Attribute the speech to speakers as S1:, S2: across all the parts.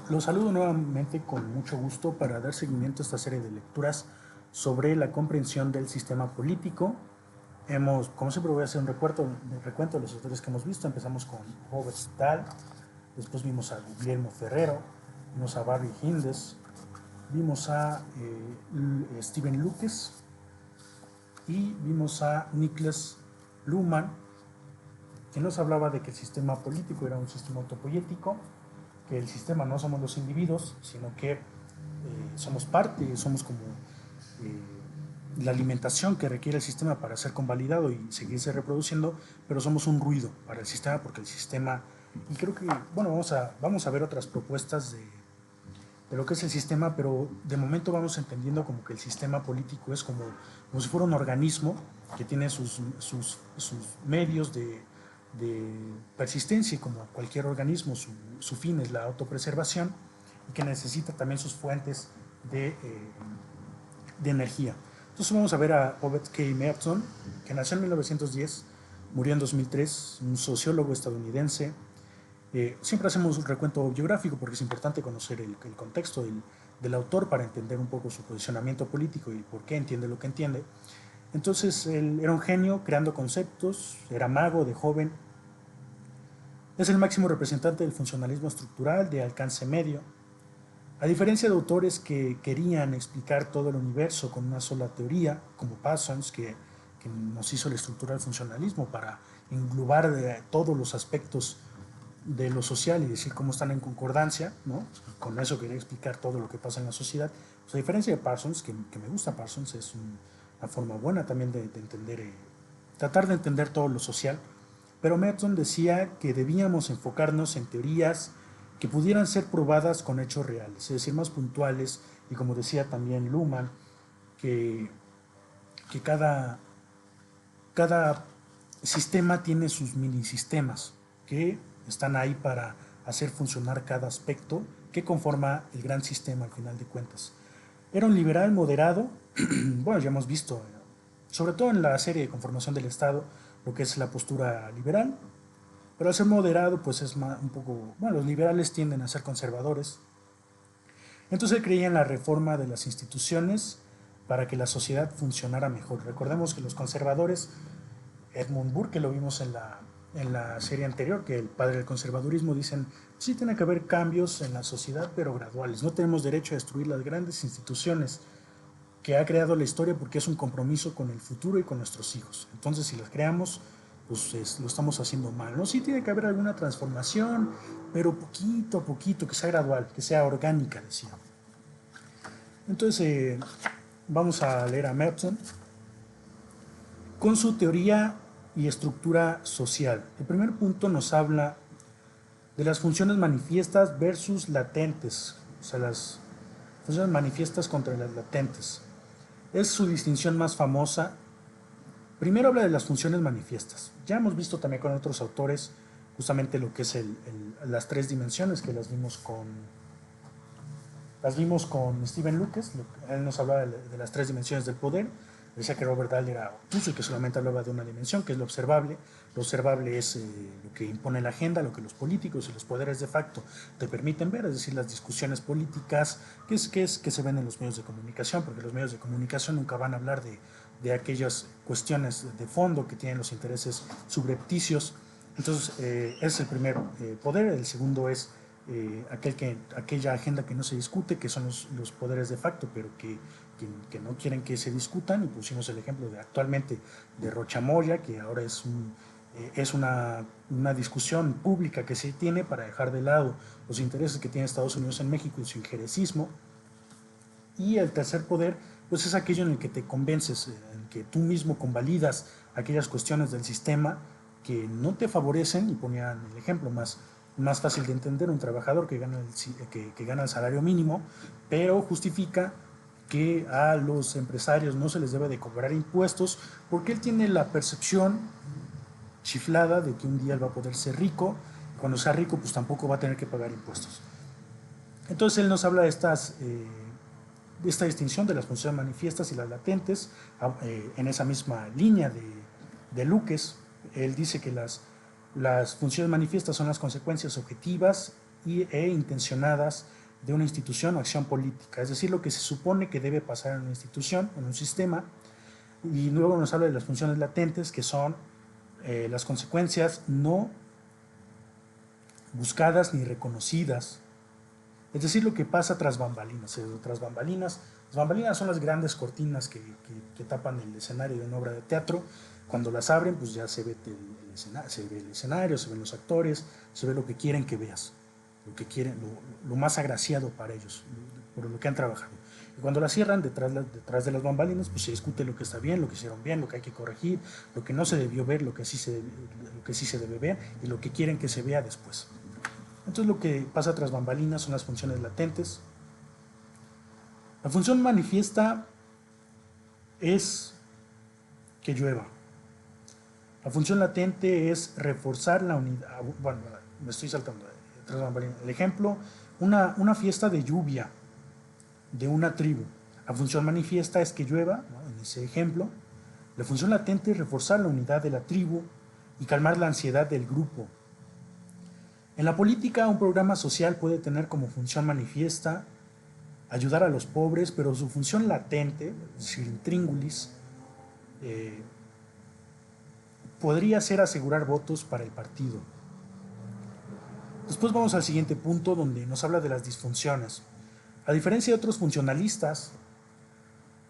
S1: Los saludo nuevamente con mucho gusto para dar seguimiento a esta serie de lecturas sobre la comprensión del sistema político. Como siempre voy a hacer un recuento de los autores que hemos visto. Empezamos con Robert Stahl, después vimos a Guglielmo Ferrero, vimos a Barry Hindess, vimos a Stephen Lucas y vimos a Niklas Luhmann, que nos hablaba de que el sistema político era un sistema autopoético, que el sistema no somos los individuos, sino que somos parte, somos como la alimentación que requiere el sistema para ser convalidado y seguirse reproduciendo, pero somos un ruido para el sistema porque el sistema, y creo que, bueno, vamos a ver otras propuestas de lo que es el sistema, pero de momento vamos entendiendo como que el sistema político es como si fuera un organismo que tiene sus medios de persistencia, y como cualquier organismo, su fin es la autopreservación y que necesita también sus fuentes de energía. Entonces vamos a ver a Robert K. Merton, que nació en 1910, murió en 2003, un sociólogo estadounidense. Siempre hacemos un recuento biográfico porque es importante conocer el contexto del autor para entender un poco su posicionamiento político y por qué entiende lo que entiende. Entonces él era un genio creando conceptos, era mago de joven, es el máximo representante del funcionalismo estructural de alcance medio. A diferencia de autores que querían explicar todo el universo con una sola teoría, como Parsons, que nos hizo la estructura del funcionalismo para englobar todos los aspectos de lo social y decir cómo están en concordancia, ¿no? Con eso quería explicar todo lo que pasa en la sociedad. Pues a diferencia de Parsons, que me gusta Parsons, es una forma buena también de entender, tratar de entender todo lo social, pero Merton decía que debíamos enfocarnos en teorías que pudieran ser probadas con hechos reales, es decir, más puntuales, y como decía también Luhmann, que, que cada sistema tiene sus mini sistemas que están ahí para hacer funcionar cada aspecto que conforma el gran sistema al final de cuentas. Era un liberal moderado, bueno, ya hemos visto, sobre todo en la serie de conformación del Estado, lo que es la postura liberal, pero al ser moderado, pues es un poco, bueno, los liberales tienden a ser conservadores. Entonces él creía en la reforma de las instituciones para que la sociedad funcionara mejor. Recordemos que los conservadores, Edmund Burke, que lo vimos en la serie anterior, que el padre del conservadurismo, dicen, sí tiene que haber cambios en la sociedad, pero graduales. No tenemos derecho a destruir las grandes instituciones que ha creado la historia porque es un compromiso con el futuro y con nuestros hijos. Entonces, si las creamos, pues lo estamos haciendo mal, ¿no? Sí tiene que haber alguna transformación, pero poquito a poquito, que sea gradual, que sea orgánica, decía. Entonces, vamos a leer a Merton con su teoría y estructura social. El primer punto nos habla de las funciones manifiestas versus latentes, o sea, las funciones manifiestas contra las latentes. Es su distinción más famosa. Primero habla de las funciones manifiestas. Ya hemos visto también con otros autores justamente lo que es las tres dimensiones, que las vimos con Stephen Lucas. Él nos hablaba de las tres dimensiones del poder. Decía que Robert Dahl era obtuso y que solamente hablaba de una dimensión, que es lo observable. Lo observable es lo que impone la agenda, lo que los políticos y los poderes de facto te permiten ver, es decir, las discusiones políticas que se ven en los medios de comunicación, porque los medios de comunicación nunca van a hablar de aquellas cuestiones de fondo que tienen los intereses subrepticios. Entonces, es el primer poder. El segundo es aquella agenda que no se discute, que son los poderes de facto, pero que no quieren que se discutan, y pusimos el ejemplo actualmente de Rochamoya, que ahora es una discusión pública que se tiene para dejar de lado los intereses que tiene Estados Unidos en México y su injerencismo. Y el tercer poder, pues es aquello en el que te convences, en que tú mismo convalidas aquellas cuestiones del sistema que no te favorecen, y ponían el ejemplo más fácil de entender, un trabajador que gana el salario mínimo, pero justifica que a los empresarios no se les debe de cobrar impuestos porque él tiene la percepción chiflada de que un día él va a poder ser rico, y cuando sea rico pues tampoco va a tener que pagar impuestos. Entonces él nos habla de esta distinción de las funciones manifiestas y las latentes, en esa misma línea de Lucas. Él dice que las funciones manifiestas son las consecuencias objetivas e intencionadas de una institución o acción política, es decir, lo que se supone que debe pasar en una institución, en un sistema, y luego nos habla de las funciones latentes, que son las consecuencias no buscadas ni reconocidas, es decir, lo que pasa tras bambalinas. Las bambalinas son las grandes cortinas que tapan el escenario de una obra de teatro. Cuando las abren, pues ya se ve el escenario, se ven los actores, se ve lo que quieren que veas, lo que quieren, lo más agraciado para ellos, por lo que han trabajado. Y cuando la cierran, detrás de las bambalinas, pues se discute lo que está bien, lo que hicieron bien, lo que hay que corregir, lo que no se debió ver, lo que sí se debe ver y lo que quieren que se vea después. Entonces lo que pasa tras bambalinas son las funciones latentes. La función manifiesta es que llueva. La función latente es reforzar la unidad. Bueno, me estoy saltando. Tras bambalinas. El ejemplo, una fiesta de lluvia de una tribu. La función manifiesta es que llueva, ¿no? En ese ejemplo. La función latente es reforzar la unidad de la tribu y calmar la ansiedad del grupo. En la política, un programa social puede tener como función manifiesta ayudar a los pobres, pero su función latente, es decir, intríngulis, podría ser asegurar votos para el partido. Después vamos al siguiente punto, donde nos habla de las disfunciones. A diferencia de otros funcionalistas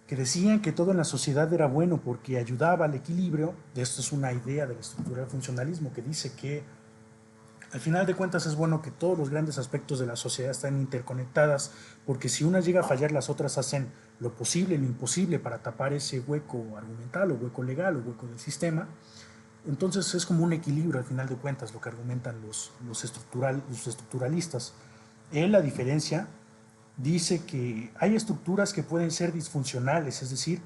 S1: que decían que todo en la sociedad era bueno porque ayudaba al equilibrio, esto es una idea de la estructura del funcionalismo que dice que al final de cuentas es bueno que todos los grandes aspectos de la sociedad estén interconectadas, porque si una llega a fallar, las otras hacen lo posible y lo imposible para tapar ese hueco argumental o hueco legal o hueco del sistema. Entonces es como un equilibrio al final de cuentas lo que argumentan los estructuralistas. En la diferencia dice que hay estructuras que pueden ser disfuncionales, es decir,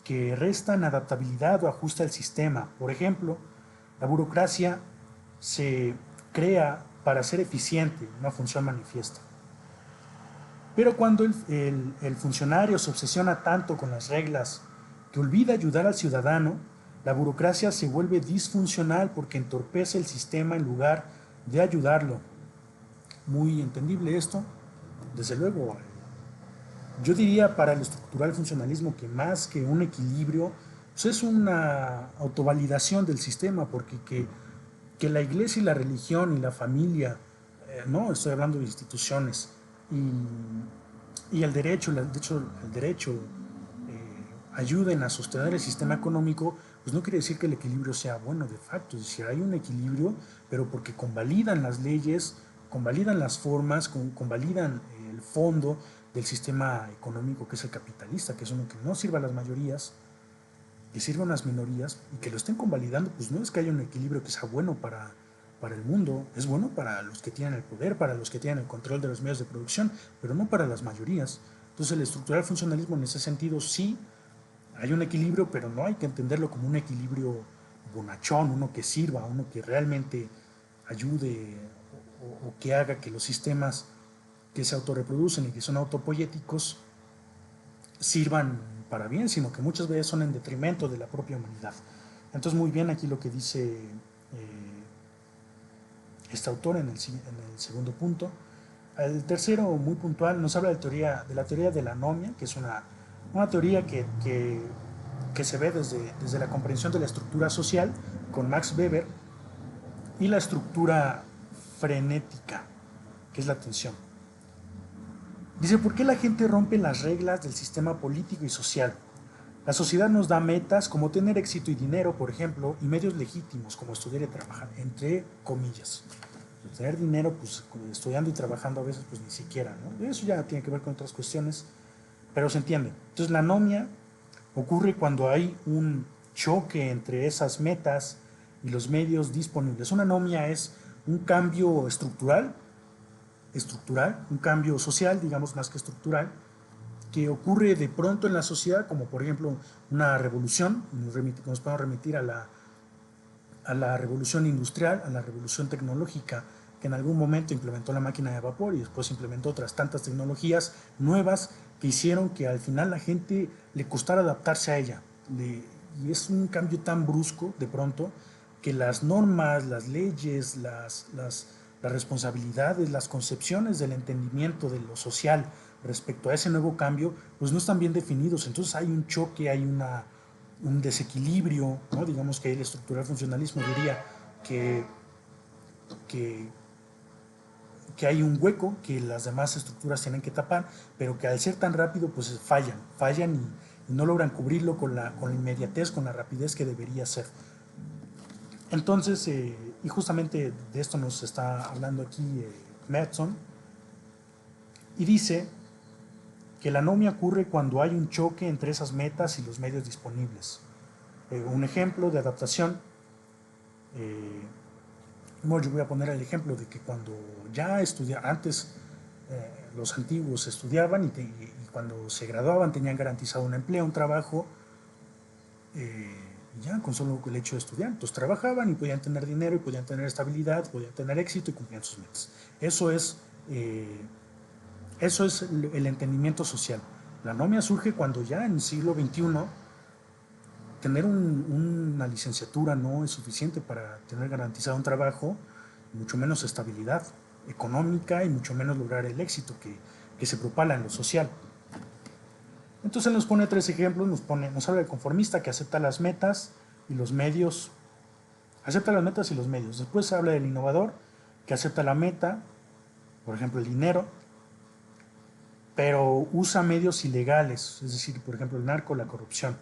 S1: que restan adaptabilidad o ajuste al sistema. Por ejemplo, la burocracia se crea para ser eficiente, una función manifiesta. Pero cuando el funcionario se obsesiona tanto con las reglas que olvida ayudar al ciudadano, la burocracia se vuelve disfuncional porque entorpece el sistema en lugar de ayudarlo. Muy entendible esto, desde luego. Yo diría para el estructural funcionalismo que más que un equilibrio, pues es una autovalidación del sistema, porque que la iglesia y la religión y la familia, no, estoy hablando de instituciones, y el derecho, ayuden a sostener el sistema económico, pues no quiere decir que el equilibrio sea bueno de facto, es decir, hay un equilibrio, pero porque convalidan las leyes, convalidan las formas, convalidan el fondo del sistema económico que es el capitalista, que es uno que no sirve a las mayorías, que sirva a las minorías y que lo estén convalidando, pues no es que haya un equilibrio que sea bueno para el mundo, es bueno para los que tienen el poder, para los que tienen el control de los medios de producción, pero no para las mayorías. Entonces el estructural funcionalismo en ese sentido sí hay un equilibrio, pero no hay que entenderlo como un equilibrio bonachón, uno que sirva, uno que realmente ayude o que haga que los sistemas que se autorreproducen y que son autopoyéticos sirvan para bien, sino que muchas veces son en detrimento de la propia humanidad. Entonces muy bien aquí lo que dice este autor en el segundo punto. El tercero, muy puntual, nos habla de la teoría de la anomia, que es una teoría que se ve desde la comprensión de la estructura social con Max Weber y la estructura frenética, que es la atención. Dice, ¿por qué la gente rompe las reglas del sistema político y social? La sociedad nos da metas como tener éxito y dinero, por ejemplo, y medios legítimos como estudiar y trabajar, entre comillas. Tener dinero, pues estudiando y trabajando a veces, pues ni siquiera, ¿no? Eso ya tiene que ver con otras cuestiones, pero se entiende. Entonces la anomia ocurre cuando hay un choque entre esas metas y los medios disponibles. Una anomia es un cambio estructural, un cambio social, digamos, más que estructural, que ocurre de pronto en la sociedad, como por ejemplo una revolución. Nos podemos remitir a la revolución industrial, a la revolución tecnológica, que en algún momento implementó la máquina de vapor y después implementó otras tantas tecnologías nuevas que hicieron que al final la gente le costara adaptarse a ella. Y es un cambio tan brusco de pronto que las normas, las leyes, las responsabilidades, las concepciones del entendimiento de lo social respecto a ese nuevo cambio, pues no están bien definidos. Entonces hay un choque, hay un desequilibrio, ¿no? Digamos que el estructural funcionalismo diría que, que, que hay un hueco que las demás estructuras tienen que tapar, pero que al ser tan rápido, pues fallan y no logran cubrirlo con la inmediatez, con la rapidez que debería ser. Entonces, y justamente de esto nos está hablando aquí Merton, y dice que la anomia ocurre cuando hay un choque entre esas metas y los medios disponibles. Un ejemplo de adaptación, bueno, yo voy a poner el ejemplo de que cuando ya antes los antiguos estudiaban y cuando se graduaban tenían garantizado un empleo, un trabajo, ya con solo el hecho de estudiar. Entonces trabajaban y podían tener dinero y podían tener estabilidad, podían tener éxito y cumplían sus metas. Eso es el entendimiento social. La anomia surge cuando ya en el siglo XXI tener una licenciatura no es suficiente para tener garantizado un trabajo, mucho menos estabilidad económica y mucho menos lograr el éxito que se propala en lo social. Entonces nos pone 3 ejemplos, nos habla del conformista que acepta las metas y los medios. Acepta las metas y los medios. Después habla del innovador que acepta la meta, por ejemplo el dinero, pero usa medios ilegales, es decir, por ejemplo el narco, la corrupción.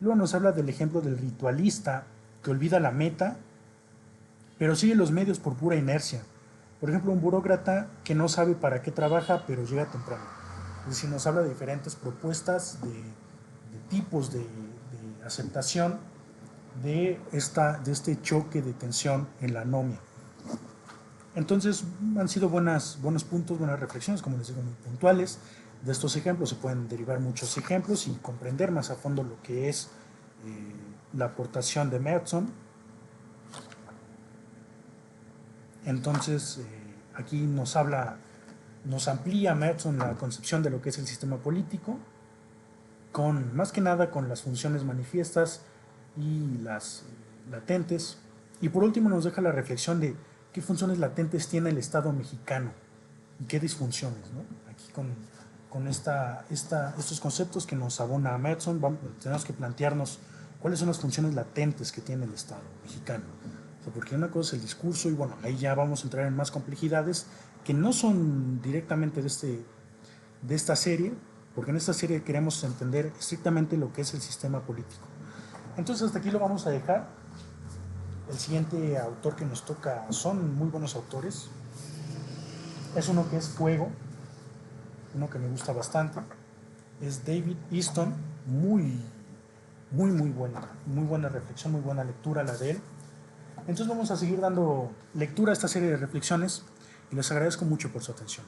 S1: Luego nos habla del ejemplo del ritualista que olvida la meta, pero sigue los medios por pura inercia. Por ejemplo, un burócrata que no sabe para qué trabaja, pero llega temprano. Es decir, nos habla de diferentes propuestas, de tipos de aceptación de este choque de tensión en la anomia. Entonces, han sido buenos puntos, buenas reflexiones, como les digo, muy puntuales. De estos ejemplos se pueden derivar muchos ejemplos y comprender más a fondo lo que es la aportación de Merton. Entonces, aquí nos amplía Merton la concepción de lo que es el sistema político, más que nada con las funciones manifiestas y las latentes. Y por último nos deja la reflexión de qué funciones latentes tiene el Estado mexicano y qué disfunciones, ¿no? Aquí con estos conceptos que nos abona Merton, tenemos que plantearnos cuáles son las funciones latentes que tiene el Estado mexicano. O sea, porque una cosa es el discurso y bueno, ahí ya vamos a entrar en más complejidades que no son directamente de esta serie, porque en esta serie queremos entender estrictamente lo que es el sistema político. Entonces hasta aquí lo vamos a dejar. El siguiente autor que nos toca son muy buenos autores. Es uno que es Fuego, uno que me gusta bastante. Es David Easton, muy buena reflexión, muy buena lectura la de él. Entonces vamos a seguir dando lectura a esta serie de reflexiones y les agradezco mucho por su atención.